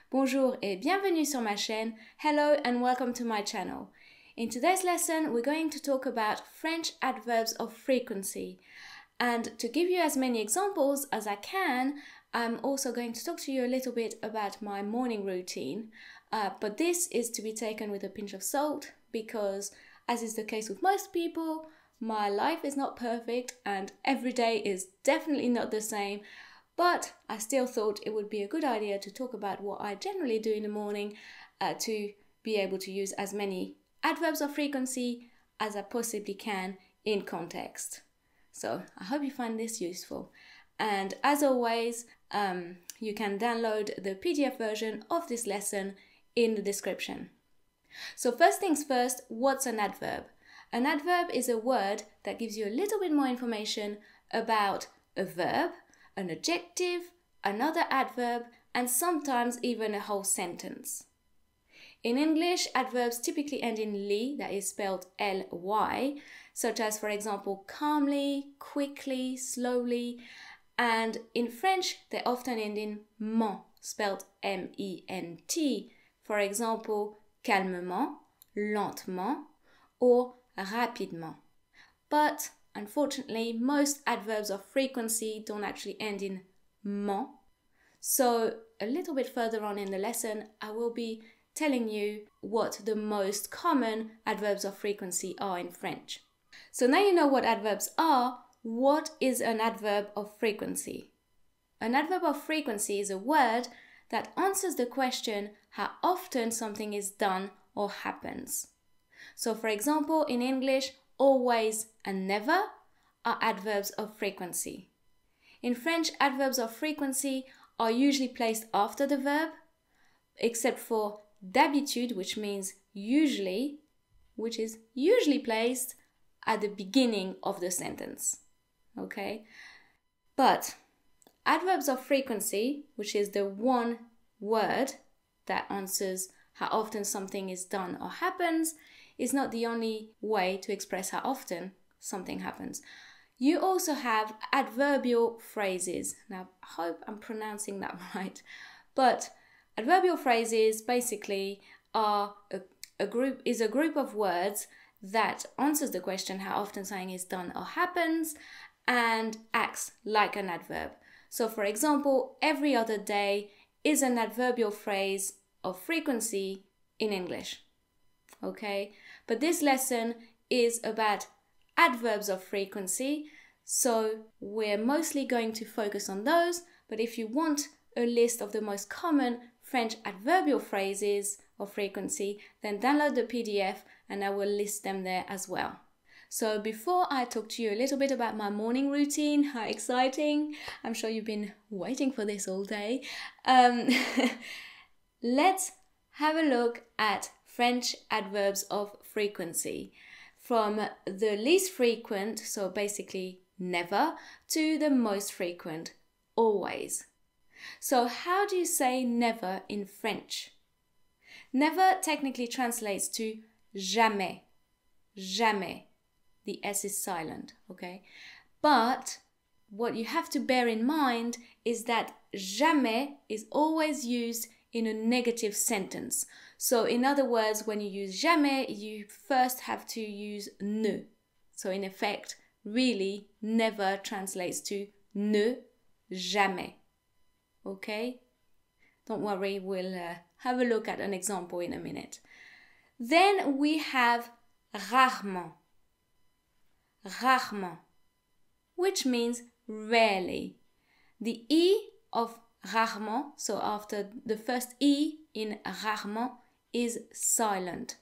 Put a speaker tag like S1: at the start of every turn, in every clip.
S1: Bonjour et bienvenue sur ma chaîne. Hello and welcome to my channel. In today's lesson, we're going to talk about French adverbs of frequency. And to give you as many examples as I can, I'm also going to talk to you a little bit about my morning routine. But this is to be taken with a pinch of salt because, as is the case with most people, my life is not perfect and every day is definitely not the same. But I still thought it would be a good idea to talk about what I generally do in the morning to be able to use as many adverbs of frequency as I possibly can in context. So I hope you find this useful. And as always, you can download the PDF version of this lesson in the description. So first things first, what's an adverb? An adverb is a word that gives you a little bit more information about a verb, an adjective, another adverb, and sometimes even a whole sentence. In English, adverbs typically end in ly, that is spelled L-Y, such as, for example, calmly, quickly, slowly, and in French, they often end in ment, spelled M-E-N-T, for example, calmement, lentement, or rapidement. But unfortunately, most adverbs of frequency don't actually end in ment. So a little bit further on in the lesson, I will be telling you what the most common adverbs of frequency are in French. So now you know what adverbs are. What is an adverb of frequency? An adverb of frequency is a word that answers the question how often something is done or happens. So for example, in English, always and never are adverbs of frequency. In French, adverbs of frequency are usually placed after the verb, except for d'habitude, which means usually, which is usually placed at the beginning of the sentence. Okay? But adverbs of frequency, which is the one word that answers how often something is done or happens, is not the only way to express how often something happens. You also have adverbial phrases. Now, I hope I'm pronouncing that right. But adverbial phrases basically are a group of words that answers the question how often something is done or happens and acts like an adverb. So for example, every other day is an adverbial phrase of frequency in English. Okay? But this lesson is about adverbs of frequency, so we're mostly going to focus on those, but if you want a list of the most common French adverbial phrases of frequency, then download the PDF and I will list them there as well. So before I talk to you a little bit about my morning routine, how exciting, I'm sure you've been waiting for this all day, let's have a look at French adverbs of frequency, from the least frequent, so basically never, to the most frequent, always. So how do you say never in French? Never technically translates to jamais, jamais. The S is silent, okay? But what you have to bear in mind is that jamais is always used in a negative sentence. So in other words, when you use jamais, you first have to use ne. So in effect, really, never translates to ne jamais. Okay? Don't worry, we'll have a look at an example in a minute. Then we have rarement. Rarement, which means rarely. The E of rarement, so after the first E in rarement, is silent.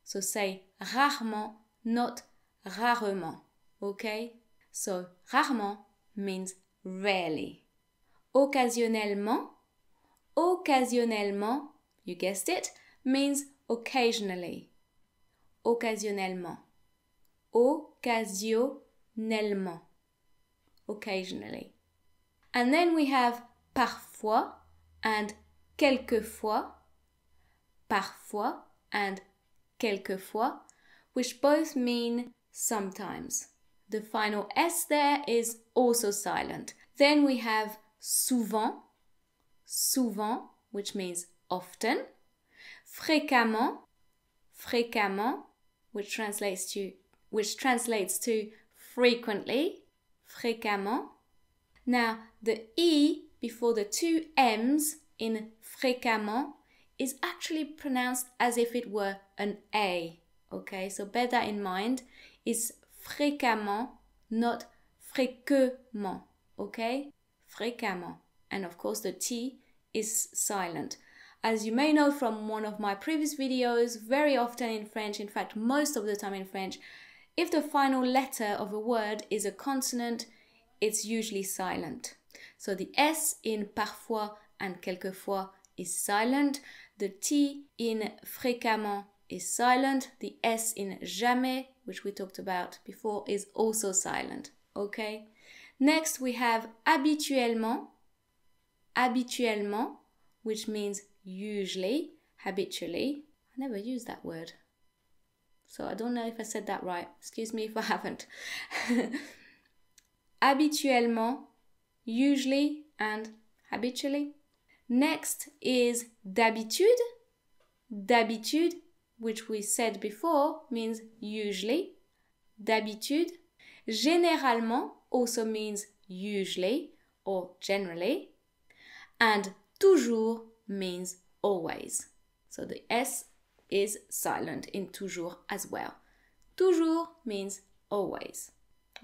S1: So say rarement, not rarement. Okay? So rarement means rarely. Occasionnellement, occasionnellement, you guessed it, means occasionally. Occasionnellement. Occasionnellement. Occasionally. And then we have parfois and quelquefois. Parfois and quelquefois, which both mean sometimes. The final S there is also silent. Then we have souvent, souvent, which means often. Fréquemment, fréquemment, which translates to frequently, fréquemment. Now, the E before the two M's in fréquemment is actually pronounced as if it were an A. Okay, so bear that in mind. It's fréquemment, not fréquemment. Okay, fréquemment. And of course, the T is silent. As you may know from one of my previous videos, very often in French, in fact, most of the time in French, if the final letter of a word is a consonant, it's usually silent. So the S in parfois and quelquefois is silent. The T in fréquemment is silent. The S in jamais, which we talked about before, is also silent. Okay? Next, we have habituellement. Habituellement, which means usually, habitually. I never use that word, so I don't know if I said that right. Excuse me if I haven't. Habituellement, usually, and habitually. Next is d'habitude. D'habitude, which we said before, means usually. D'habitude. Généralement also means usually or generally. And toujours means always. So the S is silent in toujours as well. Toujours means always.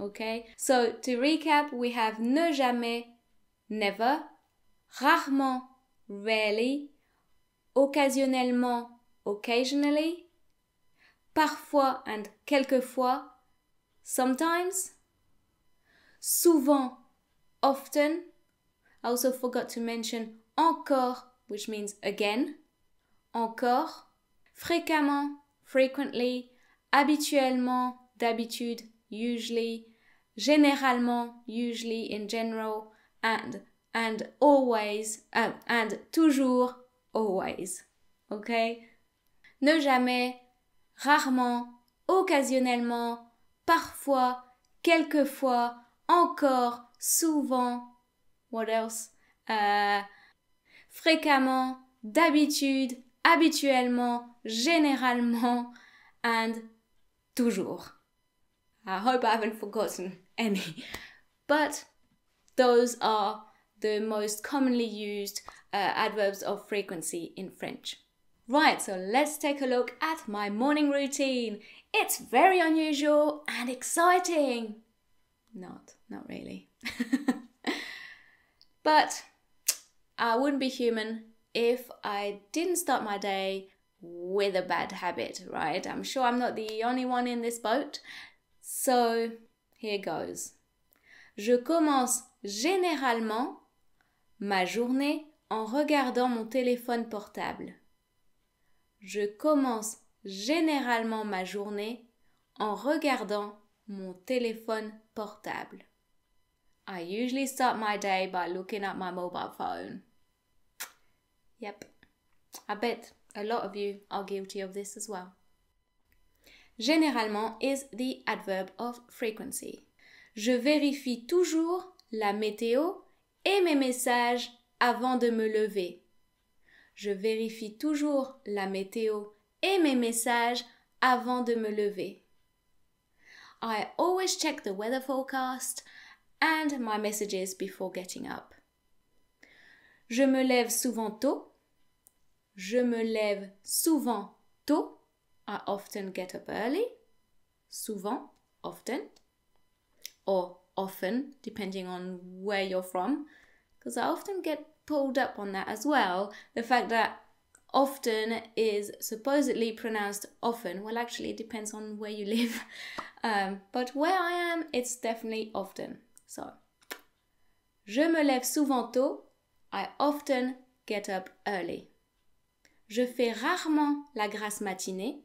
S1: Okay? So to recap, we have ne jamais, never, rarement, rarely, occasionnellement, occasionally, parfois and quelquefois, sometimes, souvent, often. I also forgot to mention encore, which means again, encore, fréquemment, frequently, habituellement, d'habitude, usually, généralement, usually in general, and always, and toujours, always. Okay? Ne jamais, rarement, occasionnellement, parfois, quelquefois, encore, souvent. What else? Fréquemment, d'habitude, habituellement, généralement, and toujours. I hope I haven't forgotten any. But those are the most commonly used adverbs of frequency in French. Right, so let's take a look at my morning routine. It's very unusual and exciting. Not really. But I wouldn't be human if I didn't start my day with a bad habit, right? I'm sure I'm not the only one in this boat. So here goes. Je commence généralement ma journée en regardant mon téléphone portable. Je commence généralement ma journée en regardant mon téléphone portable. I usually start my day by looking at my mobile phone. Yep, I bet a lot of you are guilty of this as well. Généralement is the adverb of frequency. Je vérifie toujours la météo et mes messages avant de me lever. Je vérifie toujours la météo et mes messages avant de me lever. I always check the weather forecast and my messages before getting up. Je me lève souvent tôt. Je me lève souvent tôt. I often get up early. Souvent, often. Or often, depending on where you're from. Because I often get pulled up on that as well. The fact that often is supposedly pronounced often. Well, actually, it depends on where you live. But where I am, it's definitely often. So, je me lève souvent tôt. I often get up early. Je fais rarement la grasse matinée.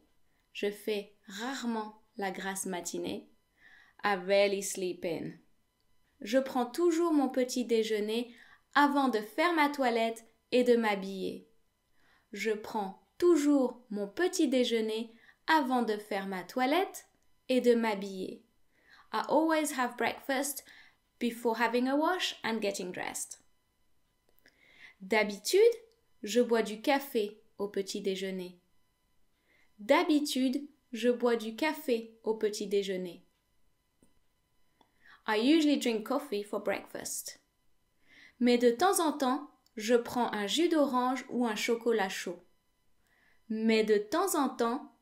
S1: Je fais rarement la grasse matinée. I rarely sleep in. Je prends toujours mon petit déjeuner avant de faire ma toilette et de m'habiller. Je prends toujours mon petit déjeuner avant de faire ma toilette et de m'habiller. I always have breakfast before having a wash and getting dressed. D'habitude, je bois du café au petit déjeuner. D'habitude, je bois du café au petit déjeuner. I usually drink coffee for breakfast. Mais de temps en temps, je prends un jus d'orange ou un chocolat chaud. Mais de temps en temps,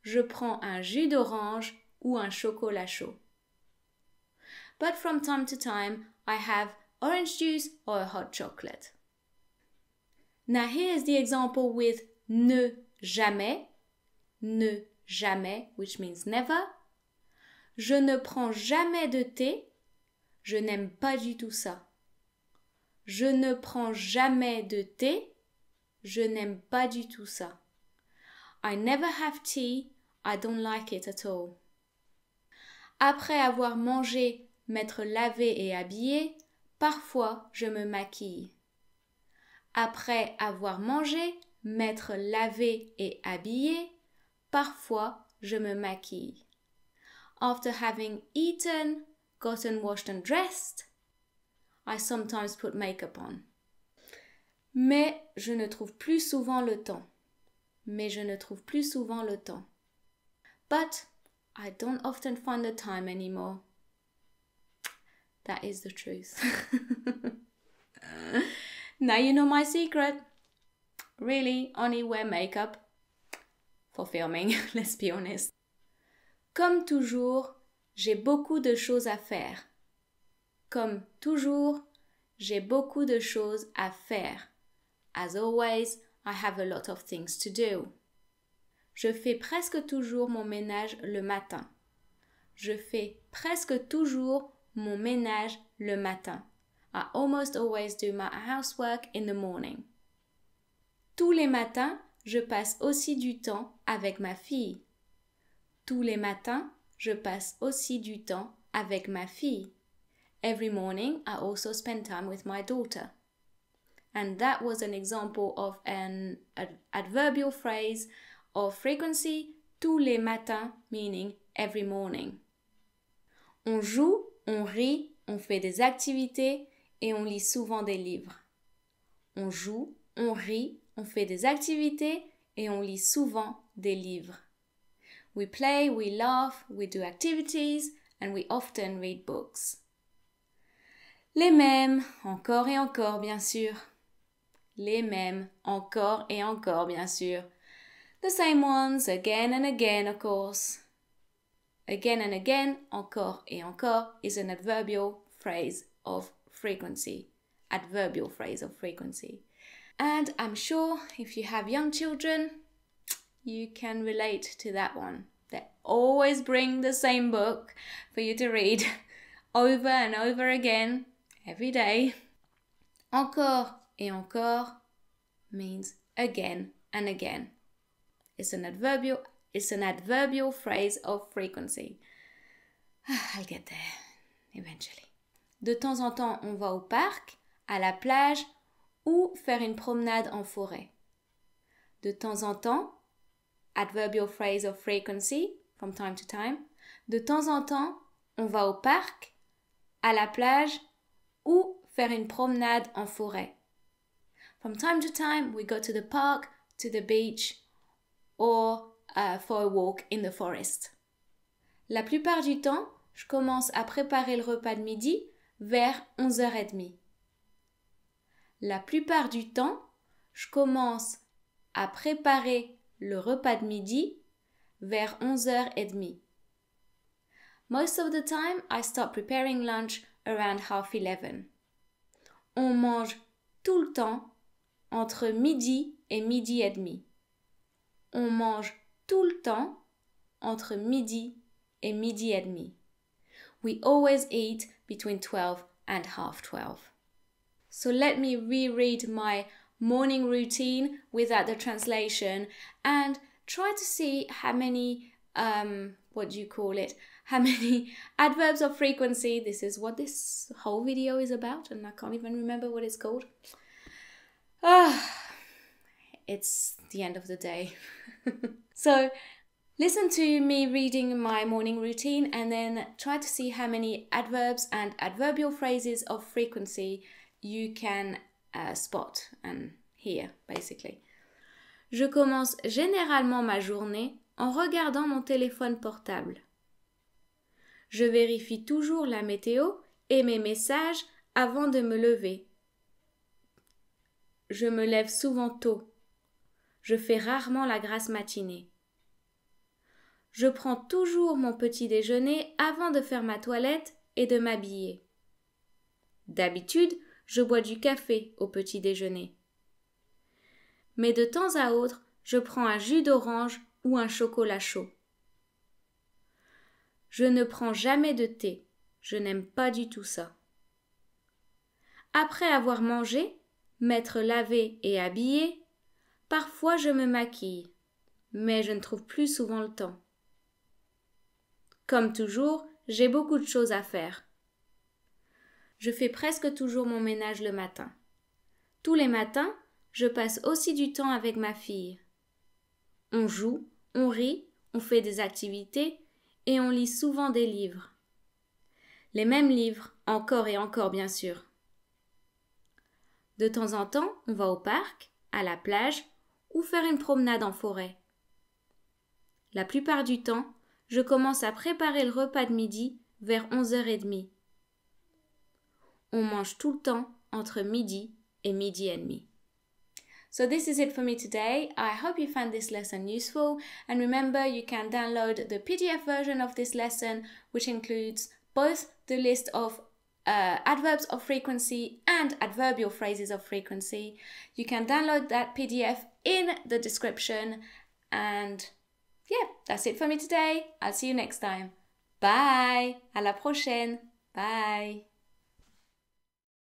S1: je prends un jus d'orange ou un chocolat chaud. But from time to time, I have orange juice or a hot chocolate. Now here's the example with ne jamais, which means never. Je ne prends jamais de thé, je n'aime pas du tout ça. Je ne prends jamais de thé, je n'aime pas du tout ça. I never have tea, I don't like it at all. Après avoir mangé, m'être lavé et habillé, parfois je me maquille. Après avoir mangé, m'être lavé et habillé, parfois je me maquille. After having eaten, gotten washed and dressed, I sometimes put makeup on. Mais je ne trouve plus souvent le temps. But I don't often find the time anymore. That is the truth. Now you know my secret. Really, only wear makeup for filming, let's be honest. Comme toujours, j'ai beaucoup de choses à faire. Comme toujours, j'ai beaucoup de choses à faire. As always, I have a lot of things to do. Je fais presque toujours mon ménage le matin. Je fais presque toujours mon ménage le matin. I almost always do my housework in the morning. Tous les matins, je passe aussi du temps avec ma fille. Tous les matins, je passe aussi du temps avec ma fille. Every morning, I also spend time with my daughter. And that was an example of an adverbial phrase of frequency, tous les matins, meaning every morning. On joue, on rit, on fait des activités et on lit souvent des livres. On joue, on rit, on fait des activités et on lit souvent des livres. We play, we laugh, we do activities, and we often read books. Les mêmes, encore et encore, bien sûr. Les mêmes, encore et encore, bien sûr. The same ones, again and again, of course. Again and again, encore et encore, is an adverbial phrase of frequency. Adverbial phrase of frequency. And I'm sure if you have young children, you can relate to that one. They always bring the same book for you to read over and over again, every day. Encore et encore means again and again. It's an adverbial phrase of frequency. I'll get there eventually. De temps en temps, on va au parc, à la plage ou faire une promenade en forêt. De temps en temps, adverbial phrase of frequency, from time to time. De temps en temps, on va au parc, à la plage ou faire une promenade en forêt. From time to time, we go to the park, to the beach, or for a walk in the forest. La plupart du temps, je commence à préparer le repas de midi vers 11h30. La plupart du temps, je commence à préparer le repas de midi vers 11h30. Most of the time, I start preparing lunch around 11:30. On mange tout le temps entre midi et midi et demi. On mange tout le temps entre midi et midi et demi. We always eat between 12 and 11:30. So let me reread my morning routine without the translation and try to see how many, how many adverbs of frequency. This is what this whole video is about and I can't even remember what it's called. It's the end of the day. So listen to me reading my morning routine and then try to see how many adverbs and adverbial phrases of frequency you can spot and here, basically. Je commence généralement ma journée en regardant mon téléphone portable. Je vérifie toujours la météo et mes messages avant de me lever. Je me lève souvent tôt. Je fais rarement la grasse matinée. Je prends toujours mon petit déjeuner avant de faire ma toilette et de m'habiller. D'habitude, je bois du café au petit déjeuner. Mais de temps à autre, je prends un jus d'orange ou un chocolat chaud. Je ne prends jamais de thé. Je n'aime pas du tout ça. Après avoir mangé, m'être lavé et habillé, parfois je me maquille, mais je ne trouve plus souvent le temps. Comme toujours, j'ai beaucoup de choses à faire. Je fais presque toujours mon ménage le matin. Tous les matins, je passe aussi du temps avec ma fille. On joue, on rit, on fait des activités et on lit souvent des livres. Les mêmes livres, encore et encore bien sûr. De temps en temps, on va au parc, à la plage ou faire une promenade en forêt. La plupart du temps, je commence à préparer le repas de midi vers 11h30. On mange tout le temps entre midi et midi et demi. So this is it for me today. I hope you found this lesson useful, and remember you can download the PDF version of this lesson, which includes both the list of adverbs of frequency and adverbial phrases of frequency. You can download that PDF in the description, and yeah, that's it for me today. I'll see you next time. Bye! À la prochaine! Bye!